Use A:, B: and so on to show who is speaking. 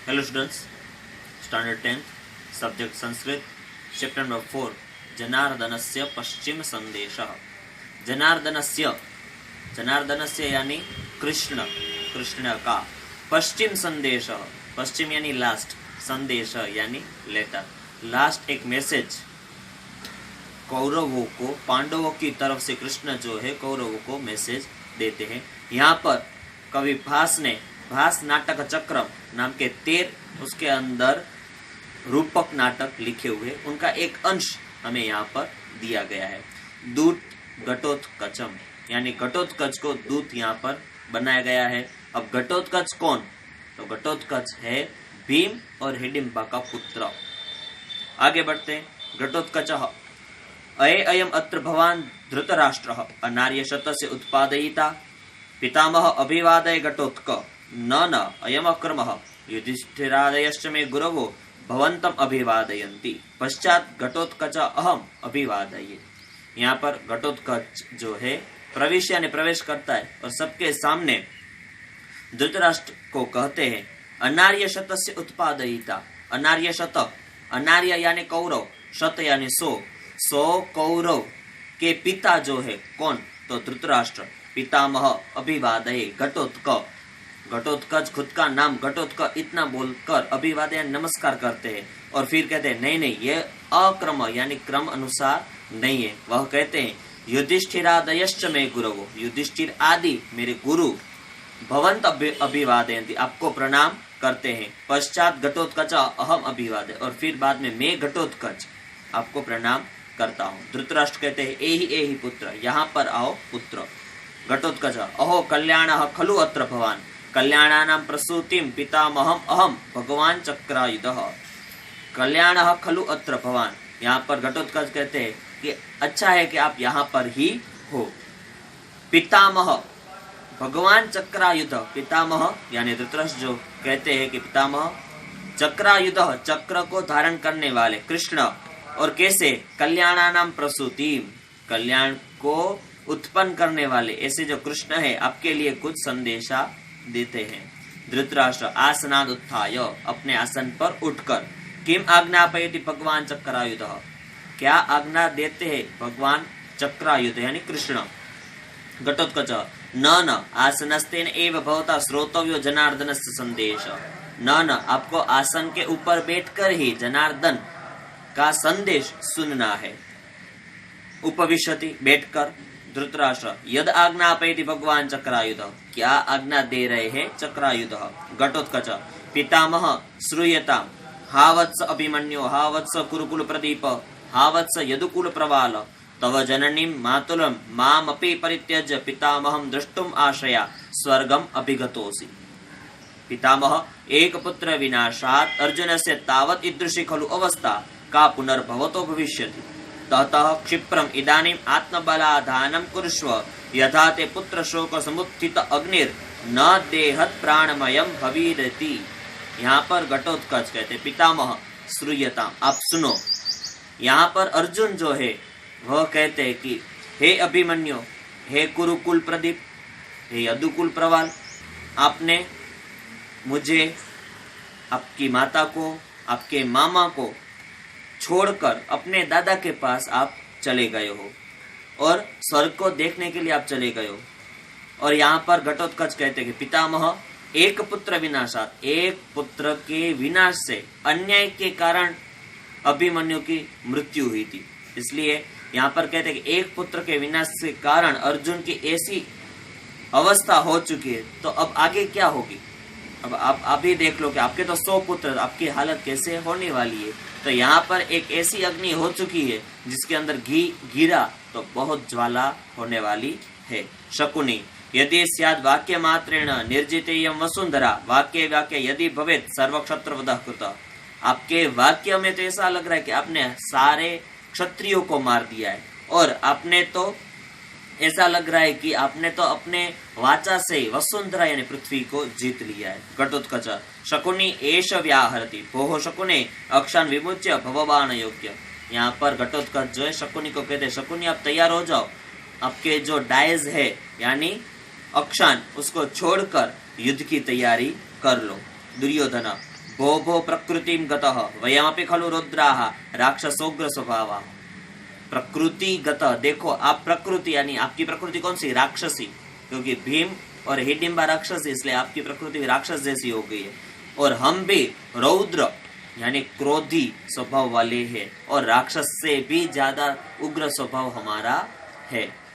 A: Hello students, Standard 10th, Subject Sanskrit, Chapter number 4, जनार्दनस्य पश्चिम संदेशः। जनार्दनस्य यानी कृष्ण का पश्चिम संदेश, पश्चिम यानी लास्ट, संदेश यानी लेटर, लास्ट एक मैसेज कौरवों को, पांडवों की तरफ से कृष्ण जो है कौरवों को मैसेज देते हैं। यहाँ पर कवि भास ने भास नाटक चक्रम नाम के 13 उसके अंदर रूपक नाटक लिखे हुए, उनका एक अंश हमें यहाँ पर दिया गया है। दूत घटोत्कचम यानी घटोत्कच को दूत यहाँ पर बनाया गया है। अब घटोत्कच कौन? तो घटोत्कच है भीम और हिडिंबा का पुत्र। आगे बढ़ते हैं। घटोत्कच अयम अत्र भवान धृतराष्ट्र अनार्य शतस्य उत्पादयिता पितामह अभिवादय घटोत्क न अयम अक्रमः युधिष्ठिरादयश्च मे गुरवो भवन्तम अभिवादयन्ति पश्चात घटोत्कच अहम अभिवादये। यहाँ पर घटोत्कच जो है प्रवेश यानी प्रवेश करता है और सबके सामने धृतराष्ट्र को कहते हैं अनार्य शतस्य उत्पादयिता। अनार्य शत, अनार्य यानी कौरव, शत यानी 100 कौरव के पिता जो है कौन? तो धृतराष्ट्र। पितामह अभिवादये घटोत्क, घटोत्कच खुद का नाम घटोत्क इतना बोलकर अभिवादय नमस्कार करते हैं और फिर कहते हैं नहीं ये अक्रम यानी क्रम अनुसार नहीं है। वह कहते हैं युधिष्ठिरादयश्च मे गुरवो, युधिष्ठिर आदि मेरे गुरु भवंत अभिवादयन्ति आपको प्रणाम करते हैं। पश्चात घटोत्कच अहम अभिवादय और फिर बाद में मैं घटोत्कच आपको प्रणाम करता हूँ। धृतराष्ट्र कहते हैं एहि पुत्र, यहाँ पर आओ पुत्र। घटोत्कच अहो कल्याणः खलु अत्र भवान कल्याणानां प्रसूतिं पितामहम् अहम भगवान चक्रायुधः। कल्याणः खलु अत्र भवान, यहाँ पर घटोत्कच कहते हैं कि अच्छा है कि आप यहाँ पर ही हो। पितामह भगवान चक्रायुध, पितामह यानी धृतराष्ट्र जो कहते हैं कि पितामह चक्रायुध चक्र को धारण करने वाले कृष्ण, और कैसे? कल्याणानां प्रसूतिं कल्याण को उत्पन्न करने वाले ऐसे जो कृष्ण है आपके लिए कुछ संदेशा देते हैं। धृतराष्ट्र आसनाद उत्थाय अपने आसन पर उठकर किम आज्ञापयति भगवान चक्रायुधः, क्या आज्ञा देते हैं भगवान चक्रायुध यानी कृष्ण। घटोत्कच न आसनस्तेन एव भवता श्रोतव्यो जनार्दनस्य संदेश। न आपको आसन के ऊपर बैठकर ही जनार्दन का संदेश सुनना है। उपविशति बैठकर। धृतराष्ट्र यद आज्ञापयति भगवान चक्रायुध, क्या आज्ञा दे रहे हैं चक्रायुध। घटोत्कच पितामह श्रूयतां हावत्स अभिमन्यो हावत्स कुरुकुल प्रदीप हावत्स यदुकुल प्रवाल तव जननीं मातुलं मामपि परित्यज्य पितामहं द्रष्टुम आशया स्वर्गम अभिगतोऽसि। पितामह एक पुत्र विनाशात् अर्जुनस्य तावत् ईदृशी खलु अवस्था का पुनर्भवतो भविष्यति ततः क्षिप्रम इदानीम आत्मबलाधानं कुरुष्व यथा ते पुत्र शोक समुत्थित अग्निर न देहत प्राणमयम भवीरति। यहाँ पर घटोत्कच कहते पितामह श्रूयताम आप सुनो। यहाँ पर अर्जुन जो है वह कहते हैं कि हे अभिमन्यु, हे कुरुकुल प्रदीप, हे यदुकुल प्रवाल, आपने मुझे, आपकी माता को, आपके मामा को छोड़कर अपने दादा के पास आप चले गए हो और स्वर्ग को देखने के लिए आप चले गए हो। और यहाँ पर घटोत्कच कहते हैं कि पितामह एक पुत्र विनाशात, एक पुत्र के विनाश से, अन्याय के कारण अभिमन्यु की मृत्यु हुई थी। इसलिए यहाँ पर कहते हैं कि एक पुत्र के विनाश के कारण अर्जुन की ऐसी अवस्था हो चुकी है, तो अब आगे क्या होगी? अब आप अभी देख लो कि आपके तो 100 पुत्र, आपकी हालत कैसे होने वाली है। तो यहाँ पर एक ऐसी अग्नि हो चुकी है जिसके अंदर घी गिरा तो बहुत ज्वाला होने वाली है। शकुनी यदि स्याद वाक्य मात्रेण निर्जितेयं वसुंधरा वाक्य वाक्य यदि भवेत सर्वक्षत्रवधः कृतः। आपके वाक्य में तो ऐसा लग रहा है कि आपने सारे क्षत्रियों को मार दिया है, और आपने तो ऐसा लग रहा है कि आपने तो अपने वाचा से वसुंधरा यानी पृथ्वी को जीत लिया है। घटोत्कच शकुनी एष व्याहरति भोः शकुने अक्षान विमुच्य भवबाण योग्य। यहाँ पर घटोत्कच जो है शकुनी को कहते हैं शकुनी आप तैयार हो जाओ, आपके जो डायज है यानी अक्षान उसको छोड़कर युद्ध की तैयारी कर लो। दुर्योधन भो भो प्रकृतिम गतः वयमपि खलु रुद्राः राक्षसोग्र स्वभावः। प्रकृति गत, देखो आप प्रकृति यानी आपकी प्रकृति कौन सी, राक्षसी, क्योंकि भीम और हिडिंबा राक्षसी, इसलिए आपकी प्रकृति भी राक्षस जैसी हो गई है। और हम भी रौद्र यानी क्रोधी स्वभाव वाले हैं, और राक्षस से भी ज्यादा उग्र स्वभाव हमारा है।